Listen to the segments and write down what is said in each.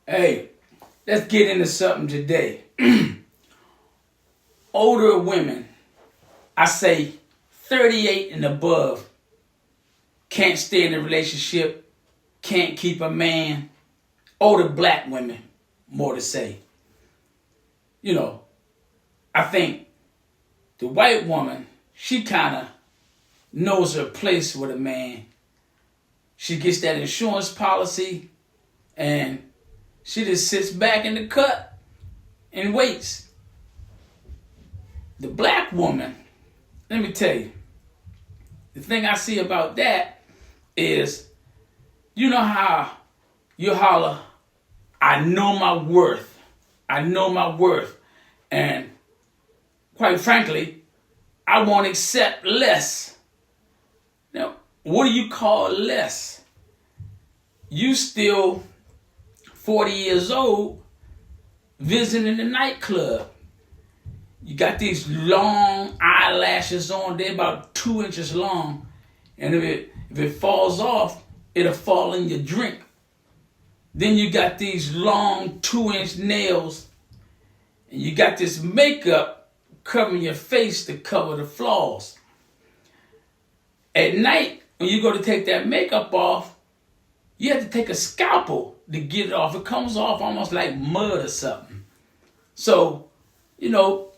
Hey, let's get into something today. Older women, I say 38 and above, can't stay in a relationship, can't keep a man. Older black women, more to say. You know, I think the white woman, she kind of knows her place with a man. She gets that insurance policy and she just sits back in the cut and waits. The black woman, let me tell you, the thing I see about that is, you know how you holler, I know my worth. I know my worth. And quite frankly, I won't accept less. Now, what do you call less? You still 40 years old visiting the nightclub. You got these long eyelashes on, they're about 2 inches long. And if it falls off, it'll fall in your drink. Then you got these long 2-inch nails. And you got this makeup covering your face to cover the flaws. At night, when you go to take that makeup off, you have to take a scalpel to get it off. It comes off almost like mud or something. So, you know,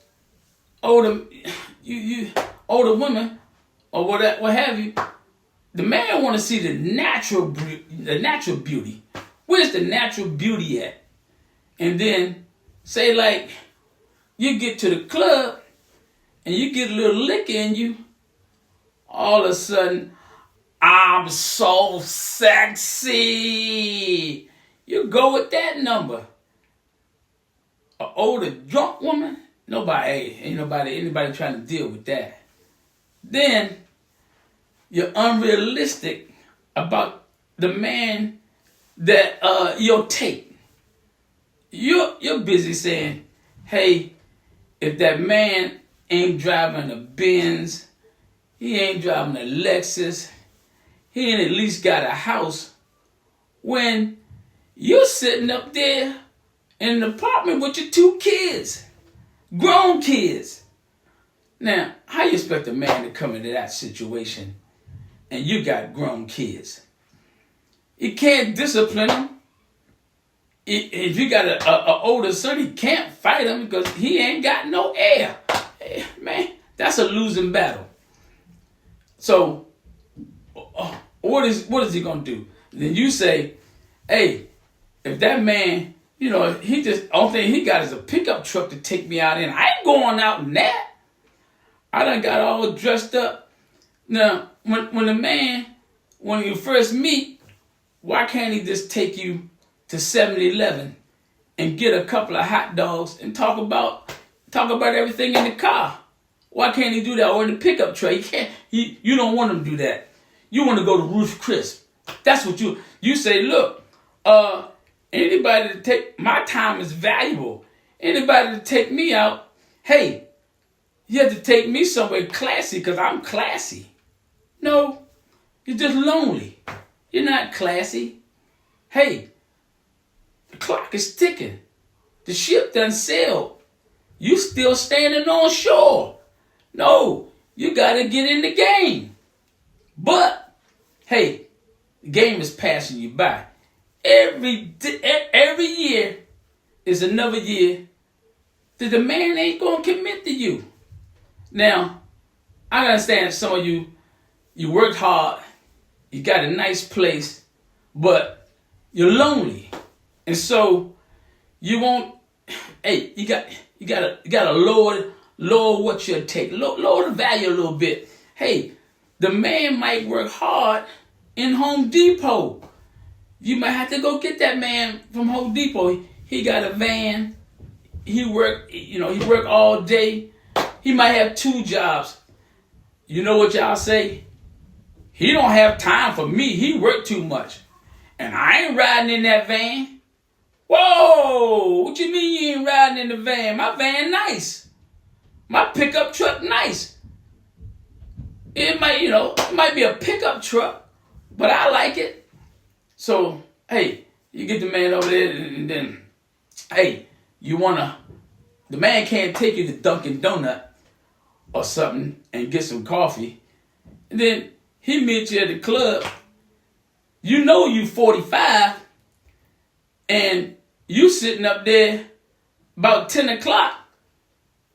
older women or what have you, the man want to see the natural beauty. Where's the natural beauty at? And then say like you get to the club and you get a little liquor in you, all of a sudden, I'm so sexy. You go with that number. An older drunk woman, ain't nobody trying to deal with that. Then you're unrealistic about the man that you'll take. You're busy saying, hey, if that man ain't driving a Benz, he ain't driving a Lexus, he ain't at least got a house, when you're sitting up there in an apartment with your 2 kids, grown kids. Now, how you expect a man to come into that situation and you got grown kids? You can't discipline them. If you got an older son, he can't fight him because he ain't got no air. Hey, man, that's a losing battle. So, what is he gonna do? Then you say, hey, if that man, he just only thing he got is a pickup truck to take me out in. I ain't going out in that. I done got all dressed up. Now, when you first meet, why can't he just take you to 7-Eleven and get a couple of hot dogs and talk about everything in the car? Why can't he do that? Or in the pickup truck? He can't. You don't want him to do that. You want to go to Ruth's Chris. That's what you say. Look, anybody to take my time is valuable. Anybody to take me out, hey, you have to take me somewhere classy because I'm classy. No, you're just lonely. You're not classy. Hey, the clock is ticking. The ship done sailed. You still standing on shore. No, you got to get in the game. But, hey, the game is passing you by. Every year is another year that the man ain't going to commit to you. Now, I understand some of you worked hard, you got a nice place, but you're lonely. And so you won't, hey, you gotta lower what you'll take. Lower the value a little bit. Hey, the man might work hard in Home Depot. You might have to go get that man from Home Depot. He got a van. He work all day. He might have 2 jobs. You know what y'all say? He don't have time for me. He work too much. And I ain't riding in that van. Whoa! What you mean you ain't riding in the van? My van nice. My pickup truck nice. It might be a pickup truck, but I like it. So, hey, You get the man over there, and then, hey, the man can't take you to Dunkin' Donut or something and get some coffee. And then he meets you at the club. You know you 45, and you sitting up there about 10 o'clock.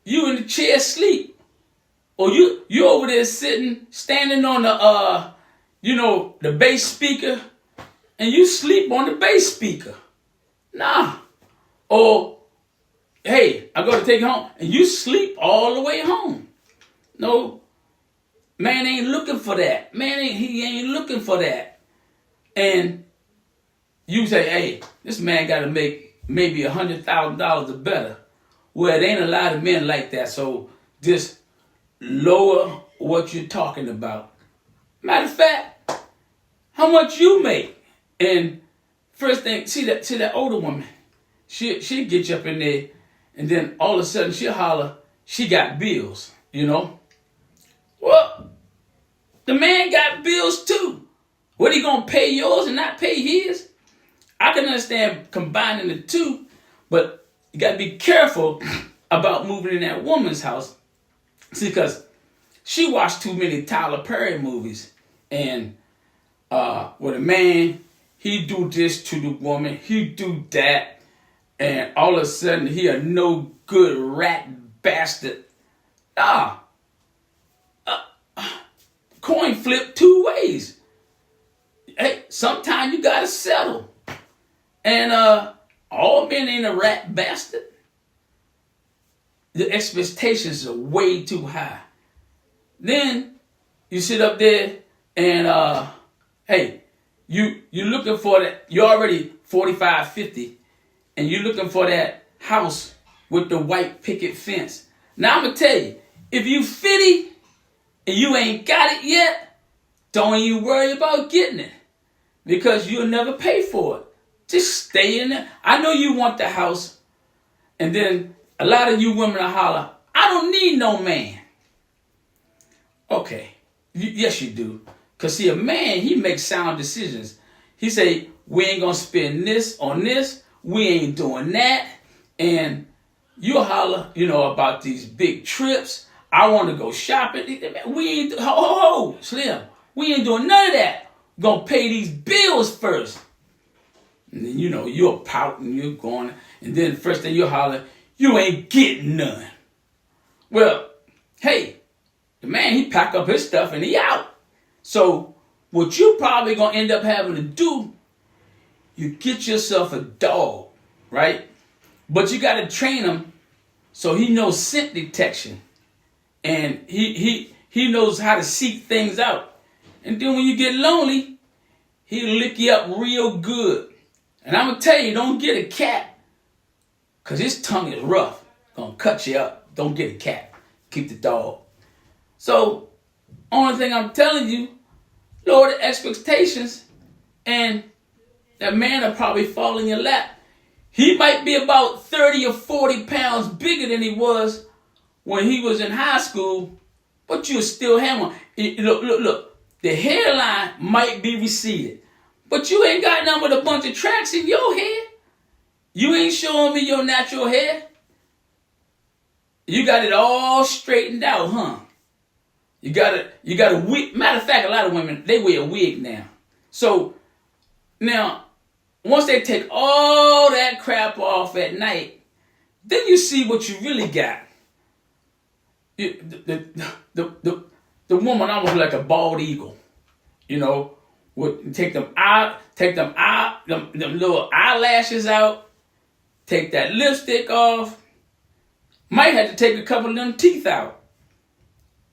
You in the chair sleep. Or you over there standing on the bass speaker, and you sleep on the bass speaker. Nah. Or, hey, I go to take you home, and you sleep all the way home. No, man ain't looking for that. He ain't looking for that. And you say, hey, this man got to make maybe $100,000 or better. Well, there ain't a lot of men like that, so just lower what you're talking about. Matter of fact, how much you make? And first thing, see that older woman, she'll get you up in there, and then all of a sudden she'll holler, she got bills, you know? Well, the man got bills too. What, he gonna pay yours and not pay his? I can understand combining the two, but you gotta be careful about moving in that woman's house. See, because she watched too many Tyler Perry movies, and with a man, he do this to the woman, he do that, and all of a sudden he a no good rat bastard. Coin flip two ways. Hey, sometimes you gotta settle, and all men ain't a rat bastard. The expectations are way too high. Then you sit up there and hey, you looking for that. You're already 45, 50, and you're looking for that house with the white picket fence. Now I'm gonna tell you, if you 50 and you ain't got it yet, don't you worry about getting it, because you'll never pay for it. Just stay in there. I know you want the house, and then a lot of you women are holler, I don't need no man. Okay, yes you do. Because see, a man, he makes sound decisions. He say, we ain't going to spend this on this. We ain't doing that. And you'll holler, about these big trips. I want to go shopping. We ain't, Slim, we ain't doing none of that. We're going to pay these bills first. And then, you're pouting, you're going. And then first thing you'll holler, you ain't getting none. Well, hey, the man, he pack up his stuff and he out. So what you probably going to end up having to do, you get yourself a dog, right? But you got to train him so he knows scent detection. And he knows how to seek things out. And then when you get lonely, he'll lick you up real good. And I'm going to tell you, don't get a cat, because his tongue is rough. Gonna cut you up. Don't get a cat. Keep the dog. So, only thing I'm telling you, lower the expectations, and that man will probably fall in your lap. He might be about 30 or 40 pounds bigger than he was when he was in high school, but you'll still have one. Look. The hairline might be receded, but you ain't got nothing but a bunch of tracks in your hair. You ain't showing me your natural hair. You got it all straightened out, huh? You got a wig. Matter of fact, a lot of women, they wear a wig now. So now, once they take all that crap off at night, then you see what you really got. The woman almost like a bald eagle, would take them little eyelashes out. Take that lipstick off. Might have to take a couple of them teeth out.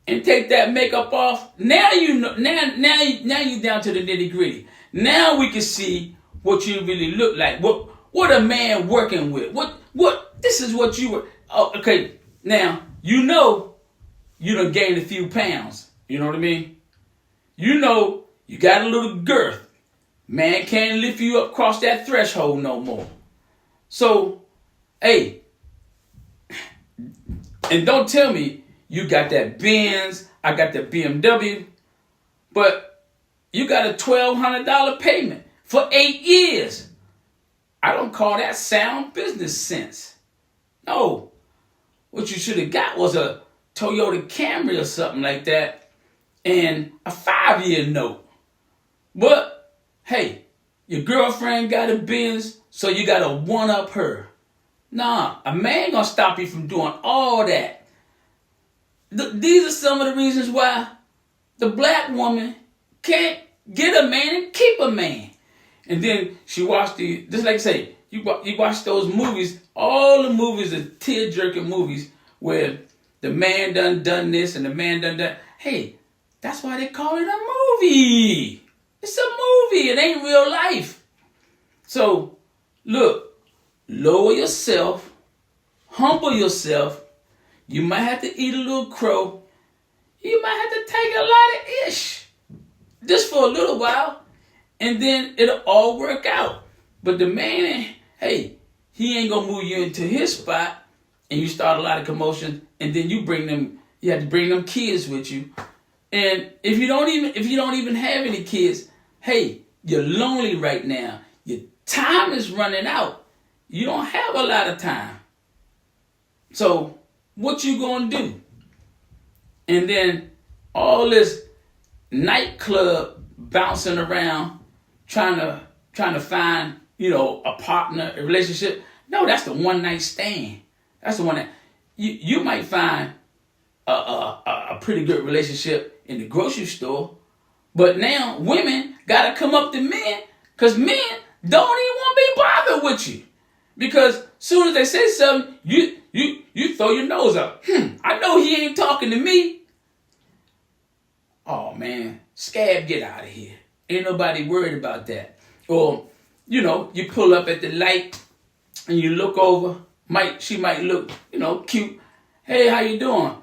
And take that makeup off. Now you know. Now you down to the nitty gritty. Now we can see what you really look like. What a man working with. What this is what you were. Oh, okay. Now you done gained a few pounds. You know what I mean? You got a little girth. Man can't lift you up across that threshold no more. So, hey, and don't tell me you got that Benz, I got the BMW, but you got a $1,200 payment for 8 years. I don't call that sound business sense. No. What you should have got was a Toyota Camry or something like that and a 5-year note. But, hey, your girlfriend got a Benz, so you got to one-up her. Nah, a man gonna stop you from doing all that. These are some of the reasons why the black woman can't get a man and keep a man. And then she watched just like I say, you watch those movies, all the movies are tear-jerking movies where the man done this and the man done that. Hey, that's why they call it a movie. It's a movie. It ain't real life. So, look, lower yourself, humble yourself. You might have to eat a little crow. You might have to take a lot of ish. Just for a little while. And then it'll all work out. But the man, hey, he ain't gonna move you into his spot and you start a lot of commotion and then you have to bring them kids with you. And if you don't even have any kids, hey, you're lonely right now. Your time is running out. You don't have a lot of time. So what you gonna do? And then all this nightclub bouncing around, trying to find, a partner, a relationship. No, that's the one night stand. That's the one that you might find a pretty good relationship in the grocery store. But now women gotta come up to men because men don't even want to be bothered with you. Because soon as they say something, you throw your nose up. I know he ain't talking to me. Oh man, scab, get out of here. Ain't nobody worried about that. Or, you pull up at the light and you look over. She might look, cute. Hey, how you doing?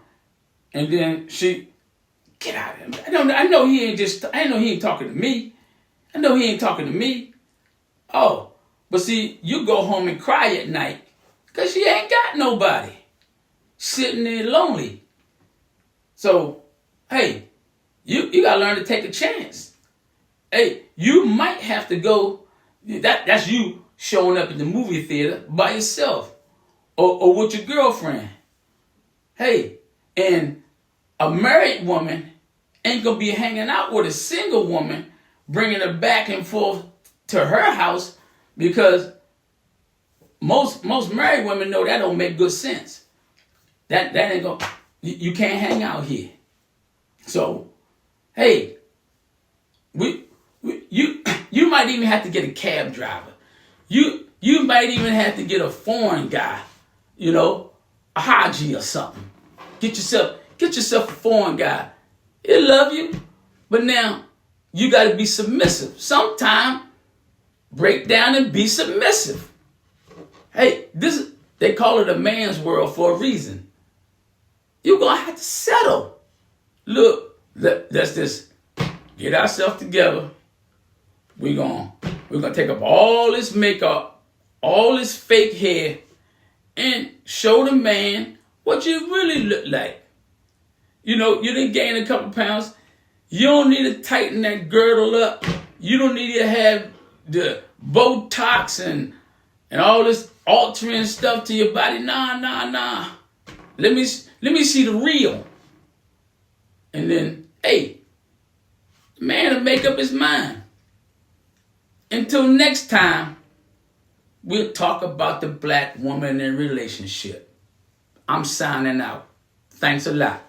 And then she, get out of here. I know he ain't talking to me. I know he ain't talking to me. Oh, but see, you go home and cry at night because you ain't got nobody. Sitting there lonely. So, hey, you got to learn to take a chance. Hey, you might have to go, that's you showing up in the movie theater by yourself or with your girlfriend. Hey, and a married woman ain't going to be hanging out with a single woman, bringing her back and forth to her house because most married women know that don't make good sense. That ain't going, you can't hang out here. So, hey, you might even have to get a cab driver. You might even have to get a foreign guy, a Haji or something. Get yourself a foreign guy. He'll love you, but now you got to be submissive. Sometime break down and be submissive. Hey, they call it a man's world for a reason. You're gonna have to settle. Look, let's just get ourselves together. We're gonna take up all this makeup, all this fake hair, and show the man what you really look like. You didn't gain a couple pounds. You don't need to tighten that girdle up. You don't need to have the Botox and all this altering stuff to your body. Nah. Let me see the real. And then, hey, the man will make up his mind. Until next time, we'll talk about the black woman in relationship. I'm signing out. Thanks a lot.